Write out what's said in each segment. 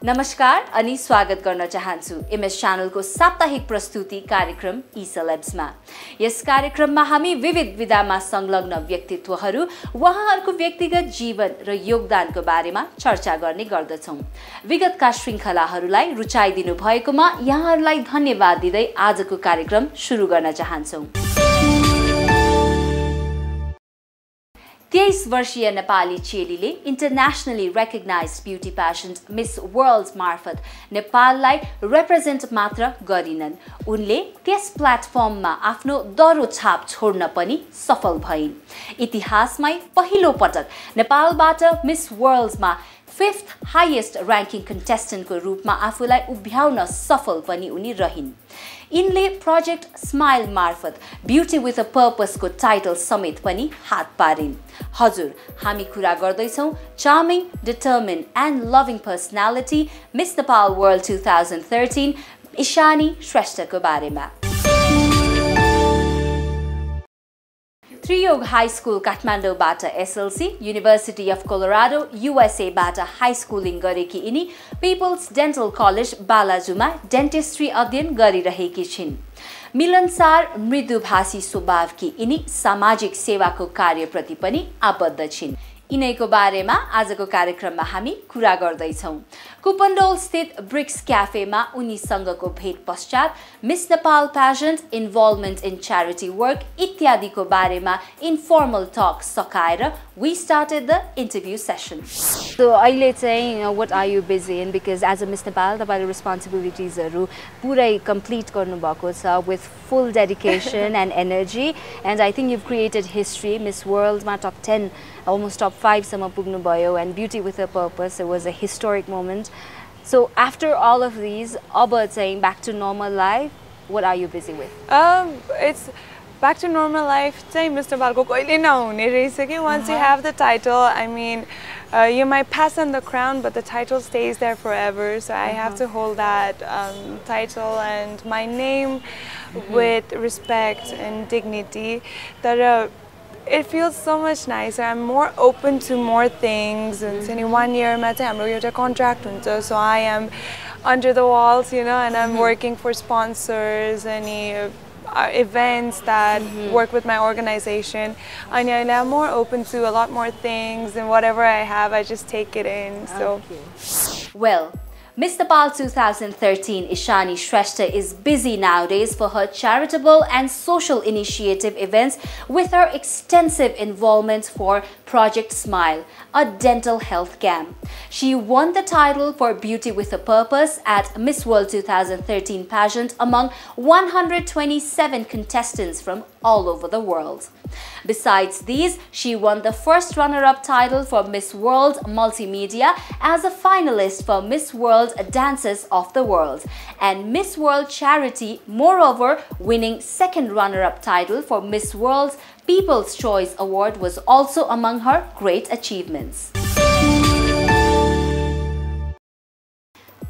नमस्कार अनि स्वागत गर्न चाहन्छु एमएस च्यानलको साप्ताहिक प्रस्तुति कार्यक्रम Celebsमा। यस कार्यक्रममा हामी विविध विधामा संलग्न व्यक्तित्वहरू उहाँहरूको व्यक्तिगत जीवन र योगदानको बारेमा चर्चा गर्ने गर्दछौं। विगतका श्रृंखलाहरूलाई रुचाइदिनु भएकोमा यहाँहरूलाई धन्यवाद दिँदै आजको कार्यक्रम सुरु गर्न चाहन्छौं। 23 वर्षीय नेपाली चेलीले internationally recognised beauty pageant Miss World मार्फत नेपाललाई रिप्रेजेन्ट मात्र गरिनन्, उनले त्यस प्लेटफर्ममा आफ्नो दरो छाप छोड्न पनि सफल भइन्। इतिहासमै पहिलो पटक नेपालबाट मिस वर्ल्डमा 5th हाईएस्ट र्याङ्किङ कन्टेस्टेन्टको रूपमा आफूलाई उभ्याउन सफल पनि उनी रहिन्। इनले प्रोजेक्ट स्माइल मार्फत ब्युटी विथ अ पर्पसको टाइटल समेत पनि हात पारिन्। हजुर, हामी कुरा गर्दैछौं charming, determined and loving personality miss Nepal world 2013 Ishani श्रेष्ठको बारेमा। त्रियोग हाई स्कुल काठमाडौँबाट SLC, university of Colorado USA बाट हाई स्कुलिङ गरेकी यिनी पिपल्स डेन्टल कलेज बालाजुमा डेन्टिस्ट्री अध्ययन गरिरहेकी छिन्। मिलनसार मृदुभाषी स्वभावकी यिनी सामाजिक सेवाको कार्यप्रति पनि आबद्ध छिन्। यिनैको बारेमा आजको कार्यक्रममा हामी कुरा गर्दैछौं। कुपन्डोल स्थित ब्रिक्स क्याफेमा उनीसँगको भेट पश्चात Miss Nepal pageant, involvement in charity work इत्यादिको बारेमा इन्फर्मल टक सकाएर we started the interview session. So अहिले चाहिँ what are you busy in, because as a Miss Nepal तपाईले responsibilities-हरु पुरै complete गर्नुभएको छ with full dedication and energy, and I think you've created history. Miss World मा top 10 almost top 5 सम्म पुग्नु भयो, and beauty with a purpose, it was a historic moment. So after all of these, अब चाहिँ back to normal life, what are you busy with? It's back to normal life. Miss Nepal ko kaile nahune रहेछ कि once you have the title, I mean, you might pass on the crown, but the title stays there forever. So I have to hold that title and my name with respect and dignity. That it feels so much nicer. I'm more open to more things. And 1 year ma चाहिँ हाम्रो एउटा contract हुन्छ, so I am under the walls, you know, and I'm working for sponsors and events that work with my organization, and I'm more open to a lot more things, and whatever I have, I just take it in. So, well, Miss Nepal 2013 Ishani Shrestha is busy nowadays for her charitable and social initiative events with her extensive involvement for Project Smile, a dental health camp. She won the title for Beauty with a Purpose at Miss World 2013 pageant among 127 contestants from all over the world. Besides these, she won the first runner-up title for Miss World Multimedia as a finalist for Miss World Dances of the World and Miss World Charity, moreover winning second runner-up title for Miss World's People's Choice Award was also among her great achievements.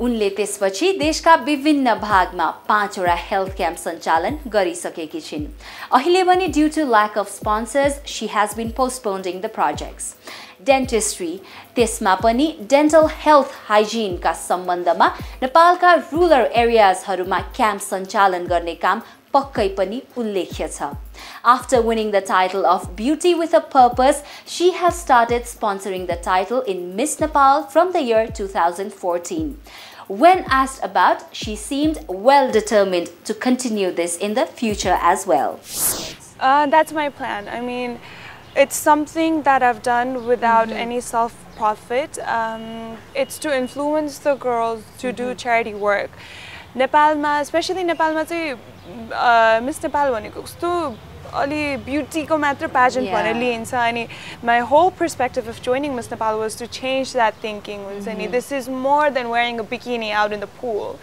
उनले त्यसपछि देशका विभिन्न भागमा 5 वटा health camp सञ्चालन गरिसकेकी छिन्। अहिले पनि due to lack of sponsors she has been postponing the projects. Dentistry, त्यसमा पनि डेन्टल हेल्थ हाइजिनका सम्बन्धमा नेपालका रुरल एरियाजहरूमा क्याम्प सञ्चालन गर्ने काम पक्कै पनि उल्लेख्य छ। After winning the title of Beauty with a Purpose, she has started sponsoring the title in Miss Nepal from the year 2014. When asked about, she seemed well determined to continue this in the future as well. That's my plan. I mean, it's something that I've done without any self-profit. It's to influence the girls to do charity work. Nepalma, especially Nepalma, Miss Nepal भनेको कस्तो अलि ब्युटीको मात्र pageant भनेर लिन्छ, अनि my whole perspective of joining Miss Nepal was to change that thinking. This is more than wearing a bikini out in the pool.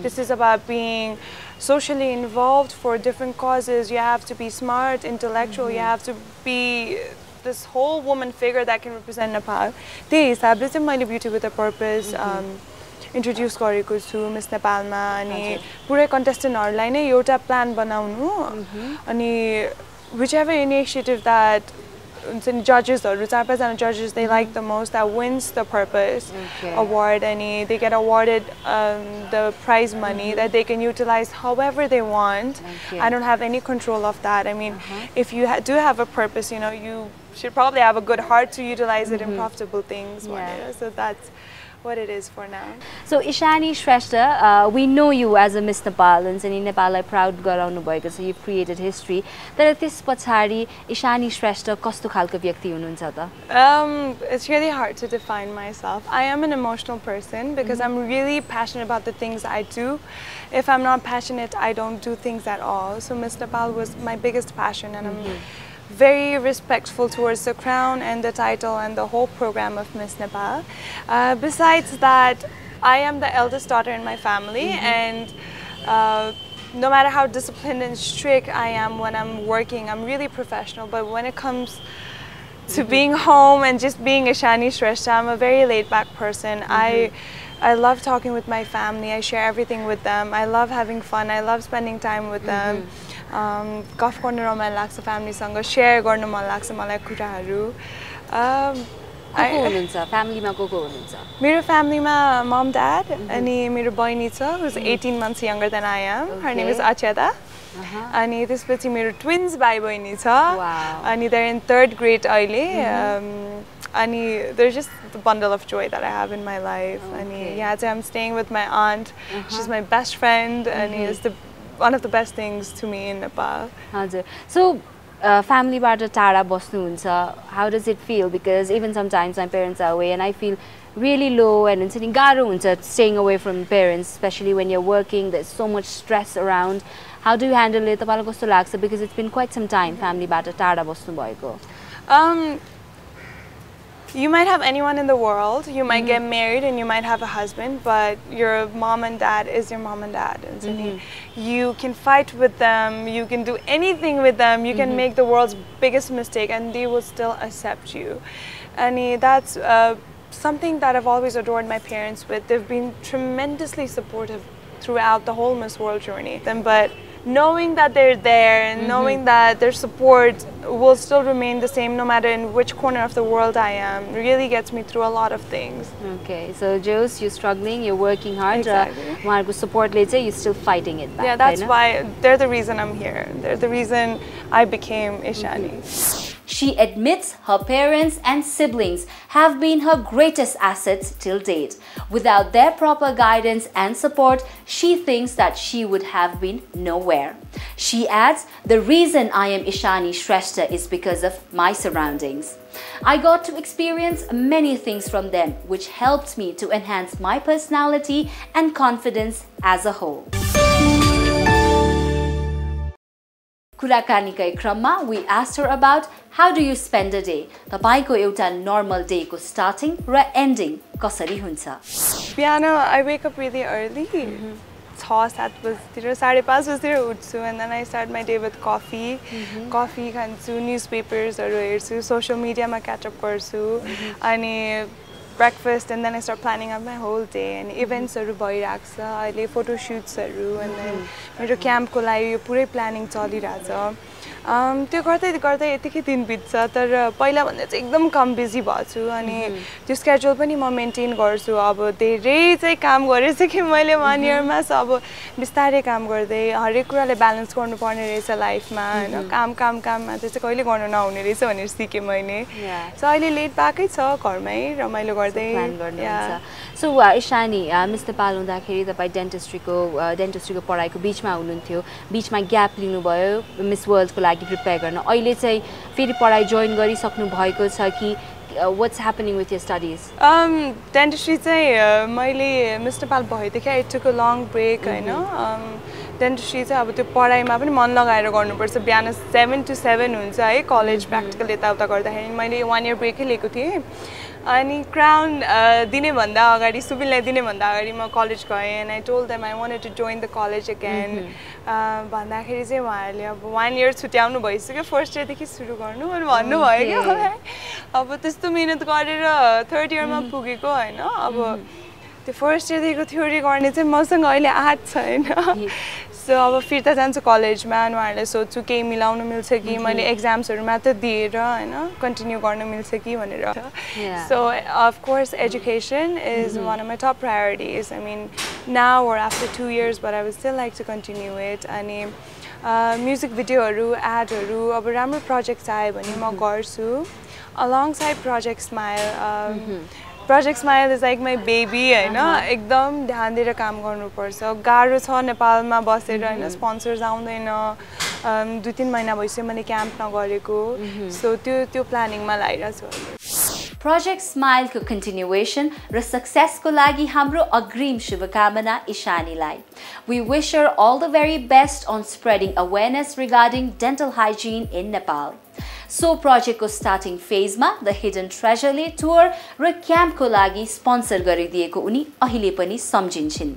This is about being socially involved for different causes. You have to be smart, intellectual, you have to be this whole woman figure that can represent Nepal. त्यही हिसाबले चाहिँ मैले Beauty with a Purpose introduce गरेको छु miss नेपालमा, अनि पुरै कन्टेस्टेन्टहरुलाई नै एउटा प्लान बनाउनु, अनि whichever initiative that judges or judges they like the most that wins the purpose award, and they get awarded the prize money that they can utilize however they want. I don't have any control of that. I mean, if you do have a purpose, you should probably have a good heart to utilize it in profitable things. So that's what it is for now. So Ishani Shrestha, we know you as a Miss Nepal, and in Nepal I proud garaunu bhayeko so you've created history. Tara त्यस पछाडी Ishani Shrestha कस्तो खालको व्यक्ति हुनुहुन्छ त? It's really hard to define myself. I am an emotional person because I'm really passionate about the things I do. If I'm not passionate, I don't do things at all. So Miss Nepal was my biggest passion, and I'm very respectful towards the crown and the title and the whole program of Miss Nepal. Besides that, I am the eldest daughter in my family, and no matter how disciplined and strict I am when I'm working, I'm really professional. But when it comes to being home and just being Ishani Shrestha, I'm a very laid-back person. I love talking with my family. I share everything with them. I love having fun. I love spending time with them. गफ गर्न रमाइलो लाग्छ फ्यामिलीसँग share गर्न मन लाग्छ मलाई कुराहरू फ्यामिलीमा को हुनुहुन्छ मेरो फ्यामिलीमा मम ड्याड अनि मेरो बहिनी छ who's 18 months younger than I am. Her name is Acheta. अनि त्यसपछि मेरो ट्विन्स भाइ बहिनी छ अनि they're in 3rd grade अहिले अनि they're just the bundle of joy that I have in my life. अनि यहाँ चाहिँ I'm staying with my aunt. She's my best friend and is one of the best things to me in Nepal. So family bata tara basnu huncha, how does it feel? Because even sometimes my parents are away and I feel really low and it's garo huncha staying away from parents, especially when you're working. There's so much stress around. How do you handle it? Tapalai kasto लाग्छ? Because it's been quite some time family bata tara basnu bhayeko. You might have anyone in the world, you might get married and you might have a husband, but your mom and dad is your mom and dad. And you can fight with them, you can do anything with them, you can make the world's biggest mistake and they will still accept you. And that's something that I've always adored my parents with. They've been tremendously supportive throughout the whole Miss World journey. But knowing that they're there and knowing that their support will still remain the same no matter in which corner of the world I am really gets me through a lot of things. Okay, so Jose, you're struggling, you're working hard. Exactly. Support later, you're still fighting it back. Yeah, that's why they're the reason I'm here. They're the reason I became Ishani. She admits her parents and siblings have been her greatest assets till date. Without their proper guidance and support, she thinks that she would have been nowhere. She adds, the reason I am Ishani Shrestha is because of my surroundings. I got to experience many things from them, which helped me to enhance my personality and confidence as a whole. कुराकानीकै क्रममा we asked her about how do you spend a day. तपाईको एउटा normal day को starting र ending कसरी हुन्छ? Piano, I wake up really early. 6-7 बजेतिर 5:30 बजेतिर उठ्छु and then I start my day with coffee. Coffee खान्छु, newspapers हरु हेर्छु, social media मा catch up गर्छु अनि breakfast and then I start planning out my whole day and events haru bhairako cha aile photo shoots haru and then मेरो camp को लागि यो पुरै planning चलिरहेछ त्यो गर्दै गर्दै यतिकै दिन बित्छ तर पहिला भन्दा चाहिँ एकदम कम बिजी भछु अनि त्यो स्केड्युल पनि म मेन्टेन गर्छु अब धेरै चाहिँ काम गरेछु कि मैले 1 year मा अब बिस्तारै काम गर्दै हरेक कुराले ब्यालेन्स गर्नु पर्ने रहेछ लाइफमा हैन काम काम काममा चाहिँ कहिले गर्नु नहुने रहेछ भनेर सिके मैले सो अहिले लेट बाकै छ घरमै रमाइलो गर्दै प्लान गर्नुहुन्छ सो इशानी मिस नेपाल हुँदाखेरि तपाई डेन्टिस्ट्रीको पढाइको बीचमा हुनुहुन्थ्यो बीचमा ग्याप लिनुभयो मिस वर्ल्ड को लागि प्रिपेयर गर्न अहिले चाहिँ फेरि पढाइ जोइन गरिसक्नु भएको छ कि what's happening with your studies? Dentistry चाहिँ मैले मिस नेपाल भएदेखि I took a long break हैन dentistry चाहिँ अब त्यो पढाइमा पनि मन लगाएर गर्नुपर्छ बिहान 7 to 7 हुन्छ है कलेज प्र्याक्टिकल यताउता गर्दाखेरि मैले 1 year ब्रेकै लिएको थिएँ अनि क्राउन दिने भन्दा अगाडि सुबिनलाई दिने भन्दा अगाडि म कलेज गएँ and I told them I wanted to join the college again भन्दाखेरि चाहिँ उहाँहरूले अब 1 year छुट्याउनु भइसक्यो फर्स्ट इयर देखि सुरु गर्नु अनि भन्नु भयो के मलाई अब त्यस्तो मेहनत गरेर थर्ड इयर मा पुगेको हैन अब त्यो फर्स्ट इयर देखिको थ्योरी गर्ने चाहिँ मसँग अहिले आँट छैन सो अब फिर्ता जान्छु कलेजमा अनि उहाँहरूले सोध्छु केही मिलाउन मिल्छ कि मैले एक्जाम्सहरू मात्र दिएर हैन कन्टिन्यू गर्न मिल्छ कि भनेर so of course education is one of my top priorities. I mean, now or after 2 years, but I would still like to continue it. अनि music videoहरू, adहरू, अब राम्रो projects आयो भने म गर्छु. Alongside Project Smile, Project Smile is like my baby, हैन एकदम ध्यान दिएर काम गर्नुपर्छ. गाह्रो छ नेपालमा बसेर हैन स्पोन्सर्स आउँदैन. 2-3 महिना भइसक्यो मैले क्याम्प नगरेको. सो त्यो प्लानिङमा लागिरहेको छु. Project Smile को continuation र success को लागि हाम्रो अग्रिम शुभकामना इशानीलाई. We wish her all the very best on spreading awareness regarding dental hygiene in Nepal. So project को starting phase मा The Hidden Treasure ले tour र camp को लागि sponsor गरिदिएको उनी अहिले पनि सम्झिन्छन्.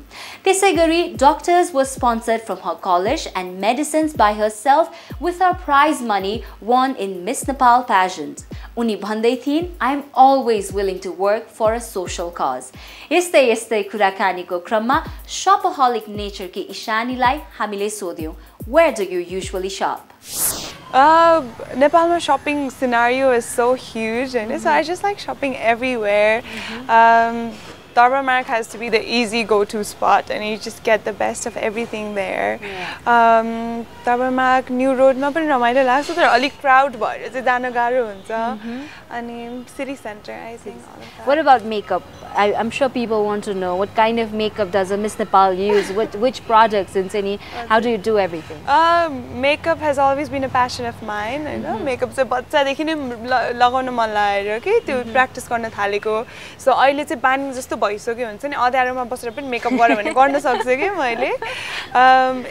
त्यसैगरी doctors was sponsored from her college and medicines by herself with her prize money won in Miss Nepal pageant. उनी भन्दै थिइन्, I am always willing to work for a social cause. यस्तै कुराकानीको क्रममा shopaholic nature की इशानीलाई हामीले सोध्यौं, where do you usually shop? Nepal's shopping scenario is so huge, and so I just like shopping everywhere. Darbamark has to be the easy go-to spot, and you just get the best of everything there. Darbamark, New Road, ma pani ramailo लाग्छ तर अलिक crowd भएर चाहिँ जान गाह्रो हुन्छ. अनि city center, I think all of that. What about makeup? I'm sure people want to know what kind of makeup does a Miss Nepal use? Which products and how do you do everything? Makeup has always been a passion of mine. Makeup चाहिँ बच्चादेखि नै लगाउन मन लागेर के त्यो practice गर्न थालेको. So अहिले चाहिँ बानी जस्तो भइसक्यो हुन्छ नि अँध्यारोमा बसेर पनि मेकअप गरे भने गर्न सक्छु के मैले.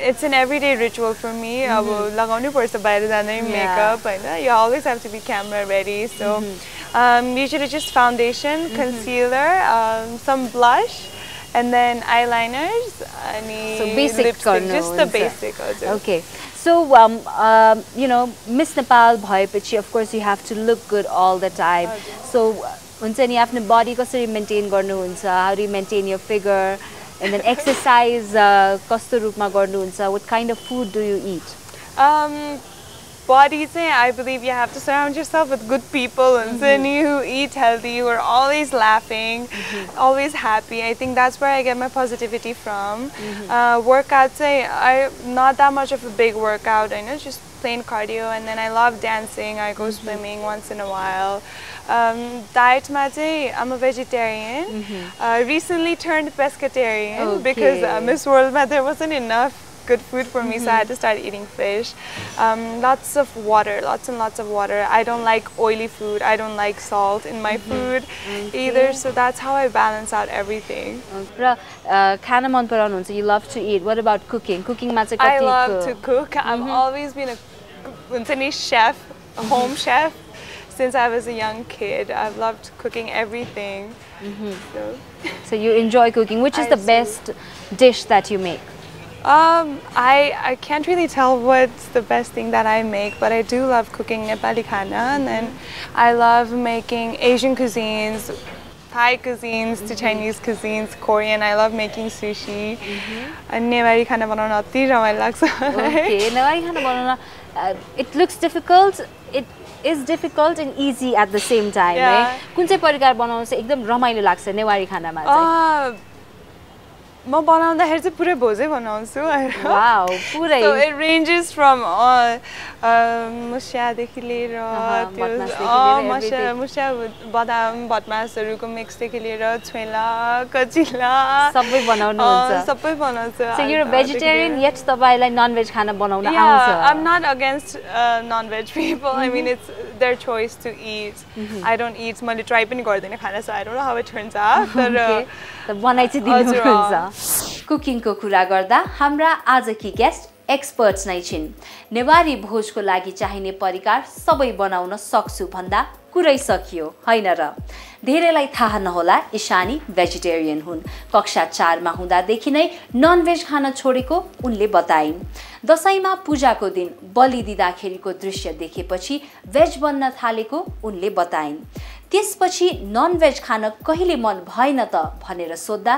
It's an everyday ritual for me. अब लगाउनै पर्छ बाहिर जाँदै makeup हैन. You always have to be camera ready. So usually just foundation, concealer, some blush, and then eyeliners. So basic lipstick, just the basic. Okay. So you know, Miss Nepal bhayeपछि of course you have to look good all the time. So हुन्छ नि आफ्नो body कसरी maintain गर्नुहुन्छ? How do you maintain your figure? And then exercise कस्तो रूपमा गर्नुहुन्छ? What kind of food do you eat? Body say I believe you have to surround yourself with good people and who eat healthy, who are always laughing, always happy. I think that's where I get my positivity from. Workout say I'm not that much of a big workout. I know just plain cardio, and then I love dancing. I go swimming once in a while. Diet ma say I'm a vegetarian. Recently turned pescatarian because Miss World ma there wasn't enough good food for me, so I had to start eating fish. Lots of water, lots and lots of water. I don't like oily food. I don't like salt in my food either, so that's how I balance out everything. खाना मन पराउनुहुन्छ, you love to eat. What about cooking? Cooking ma चाहिँ I love to cook. I've always been a chef, a home chef since I was a young kid. I've loved cooking everything. So you enjoy cooking. Which is the best dish that you make? I can't really tell what's the best thing that I make, but I do love cooking Nepali khana, and then I love making Asian cuisines, Thai cuisines to Chinese cuisines, Korean. I love making sushi. And Nepali khana banauna ati ramailo लाग्छ. Okay, Nepali khana banauna it looks difficult. It is difficult and easy at the same time. Yeah. कुन चाहिँ परिकार बनाउनु चाहिँ एकदम रमाइलो लाग्छ नेपाली खानामा चाहिँ? म बनाउँदाखेरि चाहिँ पुरै भोजै बनाउँछु. Wow, पुरै. So it ranges from मुस्यादेखि लिएर मुस्या बदाम भटमासहरूको मिक्सदेखि लिएर छोइला कचिला सबै बनाउनुहुन्छ. सबै बनाउँछु. So you're a vegetarian yet तपाईलाई non-veg खाना बनाउन आउँछ? I'm not against non-veg people. I mean it's their choice to eat. I don't eat. मैले try पनि गर्दैन खाना, so I don't know how it turns out. तर बनाइ चाहिँ दिनुहुन्छ. कुकिङ को कुरा गर्दा हाम्रा आजकी गेस्ट एक्सपर्ट्स नै छिन्. नेवारी भोजको लागि चाहिने परिकार सबै बनाउन सक्छु भन्दा कुरै सकियो हैन र? धेरैलाई थाहा नहोला इशानी भेजिटेरियन हुन्. कक्षा 4 मा हुँदादेखि नै ननभेज खान छोडेको उनले बताइन्. दशैंमा पूजाको दिन बलि दिँदाखेरिको दृश्य देखेपछि भेज बन्न थालेको उनले बताइन्. त्यसपछि ननभेज खान कहिले मन भएन त भनेर सोध्दा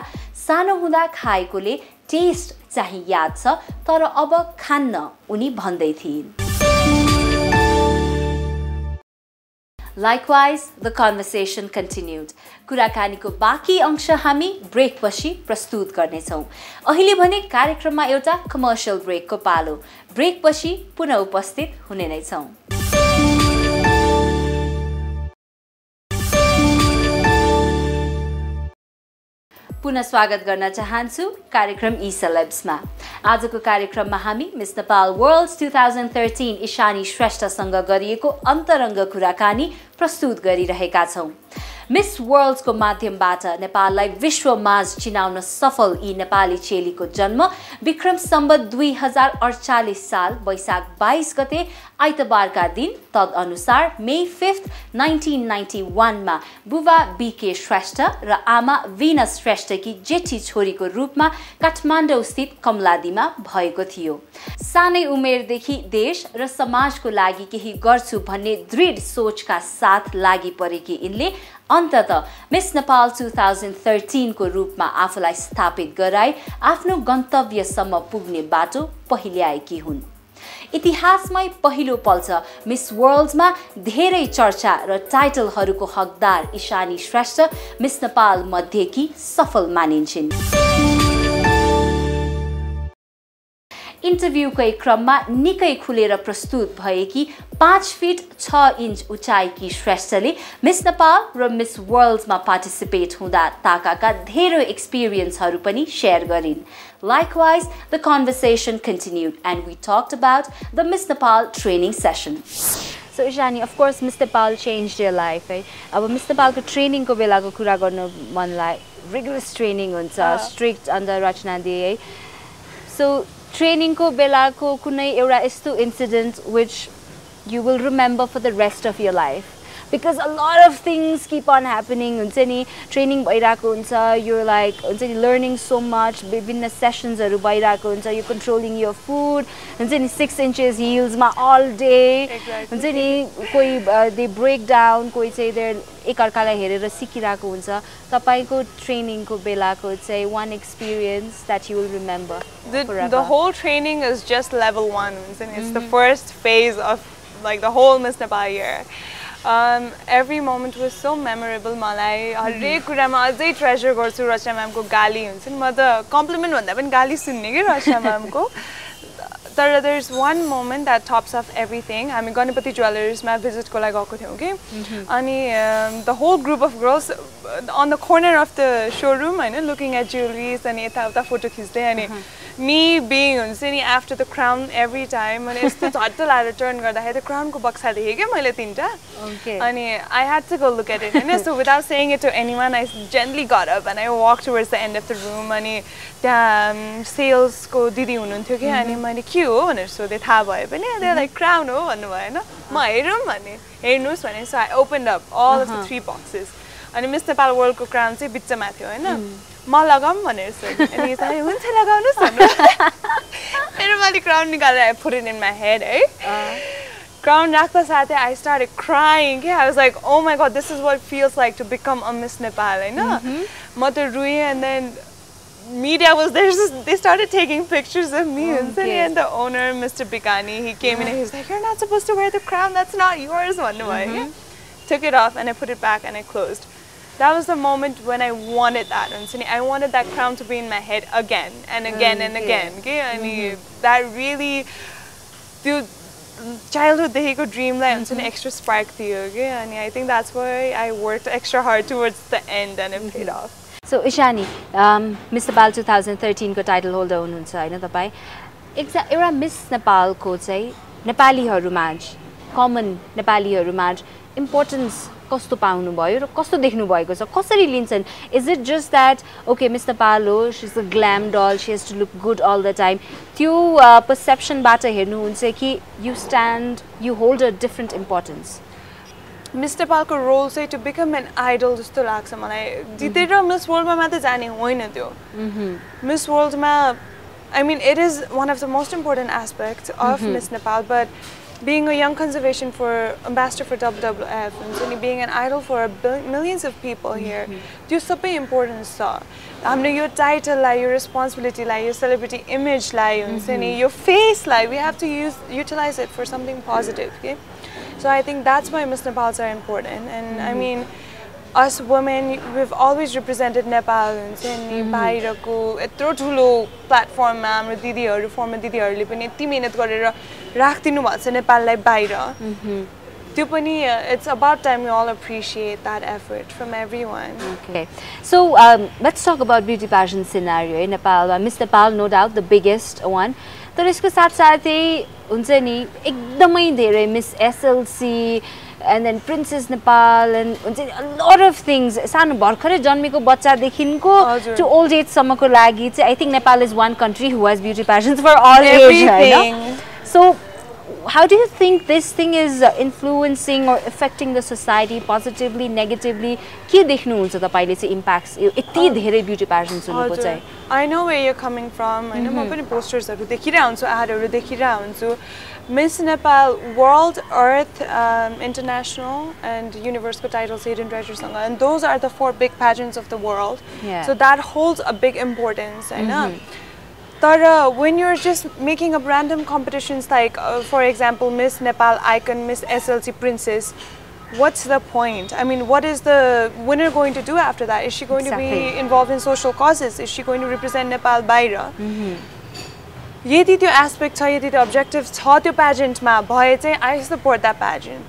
सानो हुँदा खाएकोले टेस्ट चाहिँ याद छ तर अब खान्न उनी भन्दै थिइन्। Likewise, the conversation continued. कुराकानीको बाँकी अंश हामी ब्रेकपछि प्रस्तुत गर्नेछौँ। अहिले भने कार्यक्रममा एउटा कमर्शियल ब्रेकको पालो। ब्रेकपछि पुनः उपस्थित हुने नै छौँ। पुनः स्वागत गर्न चाहन्छु कार्यक्रम Celebsमा। आजको कार्यक्रममा हामी मिस नेपाल वर्ल्ड्स 2013 इशानी श्रेष्ठसँग गरिएको अन्तरङ्ग कुराकानी प्रस्तुत गरिरहेका छौँ। मिस वर्ल्ड्सको माध्यमबाट नेपाललाई विश्वमाझ चिनाउन सफल यी नेपाली चेलीको जन्म विक्रम सम्वत 2048 साल वैशाख 22 गते आइतबारका दिन तदअनुसार मे 5 1991 मा बुबा बीके श्रेष्ठ र आमा वीनस श्रेष्ठकी जेठी छोरीको रूपमा काठमाडौँ स्थित कमलादीमा भएको थियो। सानै उमेरदेखि देश र समाजको लागि केही गर्छु भन्ने दृढ सोचका साथ लागि परेकी यिनले अन्ततः मिस नेपाल 2013 को रूपमा आफूलाई स्थापित गराई आफ्नो गन्तव्यसम्म पुग्ने बाटो पहिल्याएकी हुन्। इतिहासमै पहिलो पल्ट मिस वर्ल्ड्समा धेरै चर्चा र टाइटलहरूको हकदार इशानी श्रेष्ठ मिस नेपाल मध्येकी सफल मानिन्छन्। इन्टरभ्यूकै क्रममा निकै खुलेर प्रस्तुत भएकी 5 फिट 6 इन्च उचाइकी श्रेष्ठले मिस नेपाल र मिस वर्ल्ड्समा पार्टिसिपेट हुँदा ताकाका धेरै एक्सपिरियन्सहरू पनि शेयर गरिन्। Likewise, the conversation continued and we talked about the Miss Nepal training session. So Ishani, of course Miss Nepal changed your life, right? अब Miss Nepal को training को बेलाको कुरा गर्न मनलाई rigorous training हुन्छ, strict under रचना दिए। So training को बेलाको कुनै एउटा यस्तो incident which you will remember for the rest of your life, because a lot of things keep on happening. हुन्छ नि training भइरहेको हुन्छ, you're like हुन्छ नि learning so much, विभिन्न सेसन्सहरू भइरहेको हुन्छ, you're controlling your food, हुन्छ नि 6 inches heels मा all day, हुन्छ नि कोही they break down, कोही चाहिँ they एकअर्कालाई हेरेर सिकिरहेको हुन्छ। तपाईको ट्रेनिङ को बेलाको चाहिँ one experience that you will remember forever? The whole training is just level 1, it's the first phase of like the whole Miss Nepal year. Every moment was so memorable. मलाई हरेक कुरामा अझै ट्रेजर गर्छु रचना म्यामको गाली हुन्छ नि, म त कम्प्लिमेन्ट भन्दा पनि गाली सुन्ने के रचना म्यामको। तर there's one moment that tops off everything. हामी गणपति ज्वेलर्समा भिजिटको लागि गएको थियौँ कि, अनि the whole group of girls on the corner of the showroom हैन, looking at jewelries अनि यताउता फोटो खिच्दै, अनि me being हुन्छ नि after the crown every time, अनि यस्तो झट्ट लाएर टर्न गर्दाखेरि the crown को बक्सा देखेँ क्या मैले 3टा, अनि I had to go look at it, हैन। So without saying it to anyone, I gently got up and I walked towards the end of the room, अनि त्यहाँ sales को दिदी हुनुहुन्थ्यो कि, अनि मैले के हो भनेर सोधेँ, थाहा भयो पनि, they're like crown हो भन्नुभयो हैन, म हेरौँ भने हेर्नुस् भने। So I opened up all of the 3 boxes, अनि मिस नेपाल वर्ल्ड को क्राउन चाहिँ बिचमा थियो हैन, म लगाऊँ भनेर सोधेँ, अनि चाहिँ हुन्छ लगाउनुस् भन्नु। मेरो मैले क्राउन निकालेर I put it in my head, है। Crown राख्दा साथै I started crying, okay? I was like, oh my god, this is what it feels like to become a Miss Nepal, हैन। म त रुएँ, and then media was there, they started taking pictures of me, and the owner, Mr. Bikani, he came in and he was like, you're not supposed to wear the crown, that's not yours, भन्नुभयो। Took it off and I put it back and I closed. That was the moment when I wanted that. I wanted that crown to be in my head again and again and again. Okay? And that really, the childhood dekheko dream lai huncha ni extra spark diyo. Okay? And I think that's why I worked extra hard towards the end and it paid off. So Ishani, Miss Nepal 2013 ko title holder हुनुहुन्छ हैन तपाई। एउटा miss Nepal को चाहिँ नेपालीहरुमाझ, common नेपालीहरुमाझ importance कस्तो पाउनु भयो र कस्तो देख्नु भएको छ, कसरी लिन्छन्? Is it just that okay Miss Nepal हो, she's a glam doll, she has to look good all the time, त्यो perception बाट हेर्नुहुन्छ कि you hold a different importance? Miss Nepal ko role चाहिँ to become an idol जस्तो लाग्छ मलाई। जितेर मिस वर्ल्डमा मात्र जाने होइन त्यो। मिस वर्ल्डमा I mean it is one of the most important aspects of Miss Nepal, but being a young conservation for ambassador for WWF and being an idol for millions of people here, त्यो सबै importance छ. हाम्रो यो title लाई, यो responsibility लाई, यो celebrity image लाई हुन्छ नि, यो face लाई, we have to utilize it for something positive. Okay? So I think that's why Miss Nepals are important. And I mean, us women, we've always represented Nepal हुन्छ नि, बाहिरको यत्रो ठुलो प्लेटफर्ममा हाम्रो दिदीहरू फर्मर दिदीहरूले पनि यति मेहनत गरेर राख्दिनु भएको छ नेपाललाई बाहिर. त्यो पनि it's about time we all appreciate that effort from everyone. Okay. So let's talk about beauty pageant scenario in Nepal. Miss Nepal, no doubt the biggest one. तर यसको साथसाथै हुन्छ नि एकदमै धेरै Miss SLC and then Princess Nepal and a lot of things. सानो भर्खरै जन्मेको बच्चादेखिको to old age सम्मको लागि चाहिँ I think Nepal is one country who has beauty pageants for all age हैन. So how do you think this thing is influencing or affecting the society positively, negatively? के देख्नुहुन्छ तपाईले चाहिँ impacts यति धेरै beauty pageants हुनुको चाहिँ? I know where you're coming from. I know म पनि posters-हरु देखिरहेको हुन्छु, ad-हरु देखिरहेको हुन्छु. Miss Nepal, World, Earth, International, and Universal titles, Hidden Treasure Sangha, and those are the 4 big pageants of the world. So that holds a big importance. But when you're just making up random competitions like, for example, Miss Nepal Icon, Miss SLC Princess, what's the point? I mean, what is the winner going to do after that? Is she going to be involved in social causes? Is she going to represent Nepal Baira? यदि त्यो aspect छ, यदि त्यो objective छ त्यो पेजेन्टमा भए चाहिँ I support that pageant.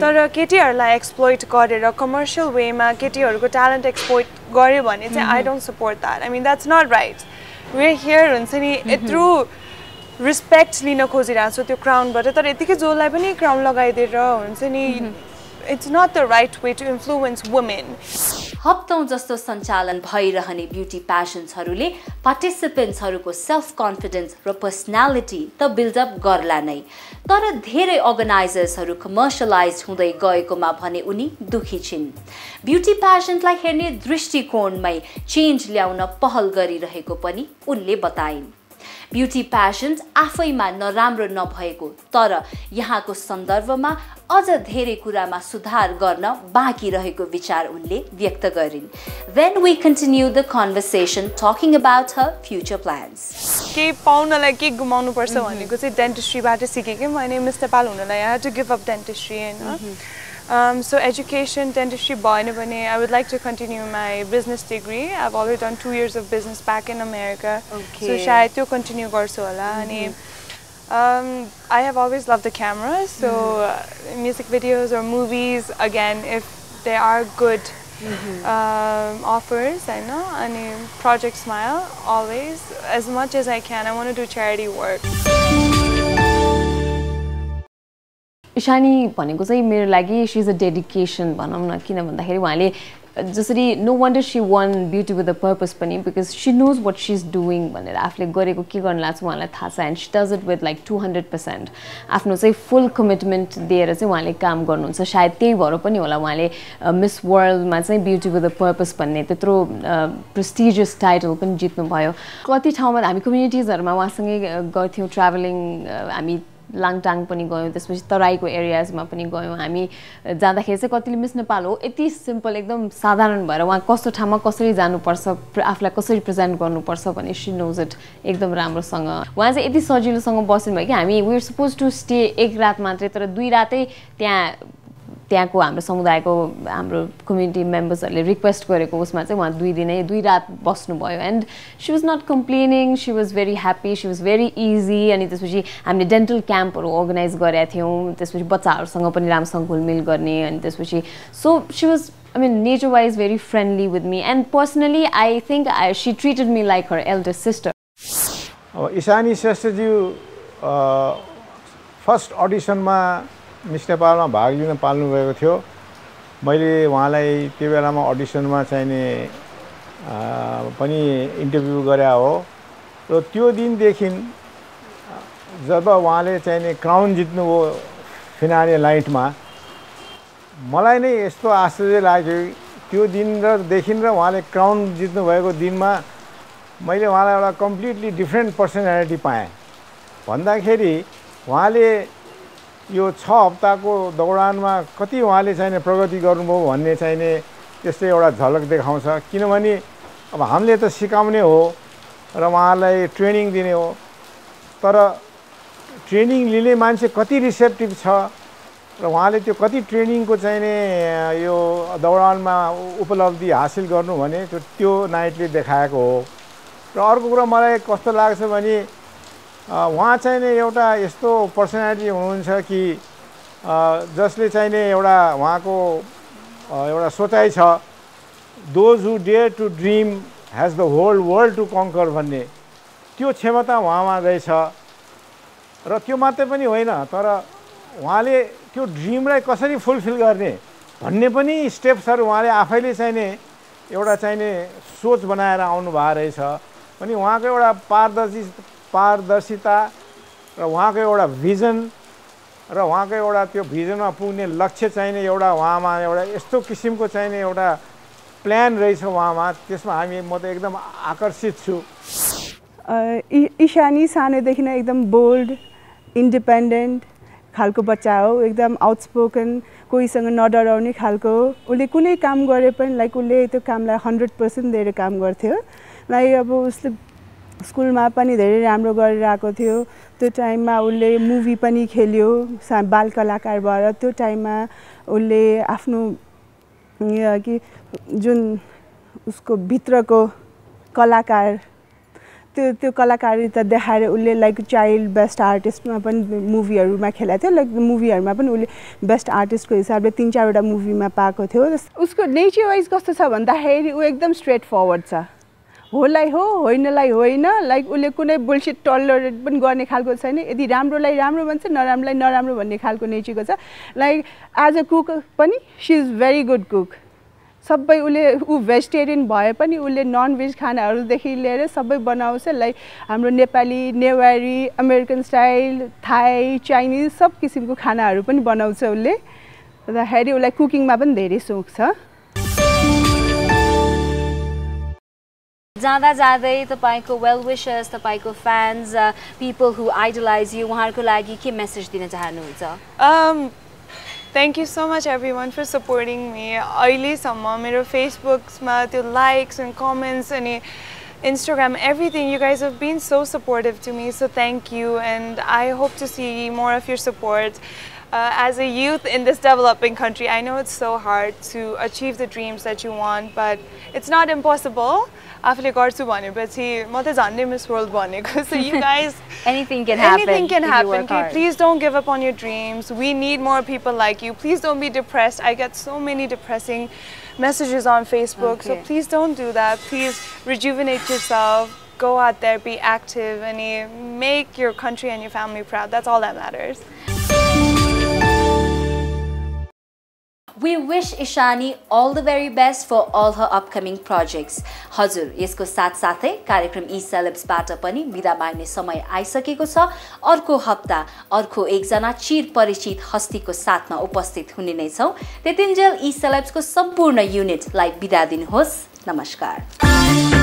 तर केटीहरूलाई एक्सप्लोइट गरेर कमर्सियल वेमा केटीहरूको ट्यालेन्ट एक्सप्लोइट गर्यो भने चाहिँ I don't support that. I mean that's not right. We are here हुन्छ नि यत्रो रिस्पेक्ट लिन खोजिरहेको छु त्यो क्राउनबाट, तर यतिकै जसलाई पनि क्राउन लगाइदिएर हुन्छ नि it's not the right way to influence women. हप्तौं जस्तो सञ्चालन भइरहने ब्युटी प्याशन्सहरूले पार्टिसिपेन्ट्सहरूको सेल्फ कन्फिडेन्स र पर्सनालिटी त बिल्डअप गर्ला नै, तर धेरै अर्गनाइजर्सहरू कमर्सियलाइज हुँदै गएकोमा भने उनी दुखी छिन्. ब्युटी प्याशन्टलाई हेर्ने दृष्टिकोणमै चेन्ज ल्याउन पहल गरिरहेको पनि उनले बताइन्. ब्युटी प्याशन्स आफैमा नराम्रो नभएको तर यहाँको सन्दर्भमा अझ धेरै कुरामा सुधार गर्न बाँकी रहेको विचार उनले व्यक्त गरिन्. Then we continue the conversation talking about her future plans. के पाउनलाई के गुमाउनु पर्छ भनेको चाहिँ डेन्टिस्ट्रीबाट सिकेँ मैले. मिस नेपाल हुनलाई I had to give up dentistry हैन. So education, dentistry bhayen bhane I would like to continue my business degree. I've already done 2 years of business back in America. So shayad tyo continue garchu hola. Ani I have always loved the camera, so music videos or movies, again, if they are good offers, I know, and Project Smile, always, as much as I can, I want to do charity work. Ishani भनेको चाहिँ मेरो लागि she is a dedication भनौं न, किन भन्दाखेरि उहाँले जसरी no wonder she won Beauty with a Purpose पनि because she knows what she's doing भनेर आफूले गरेको के गर्न लाग्छ उहाँलाई थाहा छ and she does it with like 200% आफ्नो चाहिँ full commitment दिएर चाहिँ उहाँले काम गर्नुहुन्छ. सायद त्यही भएर पनि होला उहाँले Miss World मा चाहिँ Beauty with a Purpose भन्ने त्यत्रो prestigious title पनि जित्नु भयो. कति ठाउँमा हामी कम्युनिटिजहरुमा उहाँसँगै गर्थ्यौं ट्राभलिङ, हामी लाङटाङ पनि गयौं, त्यसपछि तराईको एरियाजमा पनि गयौं. हामी जाँदाखेरि चाहिँ कतिले मिस नेपाल हो यति सिम्पल एकदम साधारण भएर उहाँ कस्तो ठाउँमा कसरी जानुपर्छ, आफूलाई कसरी प्रेजेन्ट गर्नुपर्छ भन्ने शी नोज इट एकदम राम्रोसँग. उहाँ चाहिँ यति सजिलोसँग बस्नु भयो कि हामी we are suppose to stay एक रात मात्रै, तर 2 रातै त्यहाँको हाम्रो समुदायको हाम्रो कम्युनिटी मेम्बर्सहरूले रिक्वेस्ट गरेको उसमा चाहिँ उहाँ 2 रात बस्नु भयो. And she was not complaining, she was very happy, she was very easy. अनि त्यसपछि हामीले डेन्टल क्याम्पहरू अर्गनाइज गरेका थियौँ, त्यसपछि बच्चाहरूसँग पनि राम्रोसँग घुलमिल गर्ने. अनि त्यसपछि so she was I mean nature wise very friendly with me, and personally I think she treated me like her elder sister. Ishani Shrestha ji first audition मा मिस नेपालमा भाग लिन पाल्नु भएको थियो. मैले उहाँलाई त्यो बेलामा अडिसनमा चाहिने पनि इन्टरभ्यु गरे हो. र त्यो दिनदेखि जब उहाँले चाहिने क्राउन जित्नुभयो फिनाले लाइटमा, मलाई नै यस्तो आश्चर्य लाग्यो. त्यो दिन र देखिन र उहाँले क्राउन जित्नु भएको दिनमा मैले उहाँलाई एउटा कम्प्लिटली डिफ्रेन्ट पर्सनालिटी पाएँ. भन्दाखेरि उहाँले यो 6 हप्ताको दौडानमा कति उहाँले चाहिँ प्रगति गर्नुभयो भन्ने चाहिँ त्यस्तै एउटा झलक देखाउँछ किनभने अब हामीले त सिकाउने हो र उहाँलाई ट्रेनिङ दिने हो तर ट्रेनिङ लिने मान्छे कति रिसेप्टिभ छ र उहाँले त्यो कति ट्रेनिङको चाहिँ यो दौडानमा उपलब्धि हासिल गर्नु भने त्यो नाइटले देखाएको हो र अर्को कुरा मलाई कस्तो लाग्छ भने उहाँ चाहिँ एउटा यस्तो पर्सनालिटी हुनुहुन्छ कि जसले चाहिँ एउटा उहाँको एउटा सोचाइ छ those who dare to dream has the whole world to conquer भन्ने त्यो क्षमता उहाँमा रहेछ र त्यो मात्रै पनि होइन तर उहाँले त्यो ड्रिमलाई कसरी फुलफिल गर्ने भन्ने पनि स्टेप्सहरू उहाँले आफैले चाहिँ एउटा चाहिँ सोच बनाएर आउनु भएको रहेछ अनि उहाँको एउटा पारदर्शिता र उहाँको एउटा भिजन र उहाँको एउटा त्यो भिजनमा पुग्ने लक्ष्य चाहिँ एउटा उहाँमा एउटा यस्तो किसिमको चाहिँ एउटा प्लान रहेछ उहाँमा त्यसमा म त एकदम आकर्षित छु इशानी सानैदेखि नै एकदम बोल्ड इन्डिपेन्डेन्ट खालको बच्चा हो एकदम आउटस्पोकन कोहीसँग नडराउने खालको उसले कुनै काम गरे पनि लाइक उसले त्यो कामलाई 100% दिएर काम गर्थ्यो लाइक अब उसले स्कुलमा पनि धेरै राम्रो गरेर आएको थियो त्यो टाइममा उसले मुभी पनि खेल्यो बाल कलाकार भएर त्यो टाइममा उसले आफ्नो कि जुन उसको भित्रको कलाकार त्यो कलाकारिता देखाएर उसले लाइक चाइल्ड बेस्ट आर्टिस्टमा पनि मुभीहरूमा खेलेको थियो लाइक मुभीहरूमा पनि उसले बेस्ट आर्टिस्टको हिसाबले 3-4वटा मुभीमा पाएको थियो उसको नेचर वाइज कस्तो छ भन्दाखेरि ऊ एकदम स्ट्रेट फरवर्ड छ होलाई हो होइनलाई होइन लाइक उसले कुनै बुलशिट टलरेट पनि गर्ने खालको छैन यदि राम्रोलाई राम्रो भन्छ नराम्रोलाई नराम्रो भन्ने खालको नेचरको छ लाइक एज अ कुक पनि she is very good cook सबै ऊ भेजिटेरियन भए पनि उसले नन भेज खानाहरूदेखि लिएर सबै बनाउँछ लाइक हाम्रो Nepali Newari American style Thai Chinese सब किसिमको खानाहरू पनि बनाउँछ उसले अन्तखेरि उसलाई कुकिङमा पनि धेरै सोख छ जाँदा जाँदै तपाईको वेल विशर्स तपाईको fans people who idolise you उहाँहरुको लागि के मेसेज दिन चाहनुहुन्छ Thank you so much everyone for supporting me. अहिलेसम्म मेरो Facebookमा त्यो likes and comments and Instagram, everything, you guys have been so supportive to me, so thank you and I hope to see more of your support. As a youth in this developing country, I know it's so hard to achieve the dreams that you want, but it's not impossible. आफूले गर्छु भनेपछि म त झन्डै miss world बनेको so you guys anything can happen. Please don't give up on your dreams. We need more people like you. Please don't be depressed. I get so many depressing messages on Facebook, so please don't do that. Please rejuvenate yourself, go out there, be active and make your country and your family proud. That's all that matters. We wish Ishani all the very best for all her upcoming projects. हजुर यसको साथसाथै कार्यक्रम Celebs बाट पनि बिदा माग्ने समय आइसकेको छ अर्को हप्ता अर्को एकजना चिर परिचित हस्तीको साथमा उपस्थित हुने नै छौं त्यतिन्जेल Celebs को सम्पूर्ण युनिटलाई बिदा दिनुहोस् नमस्कार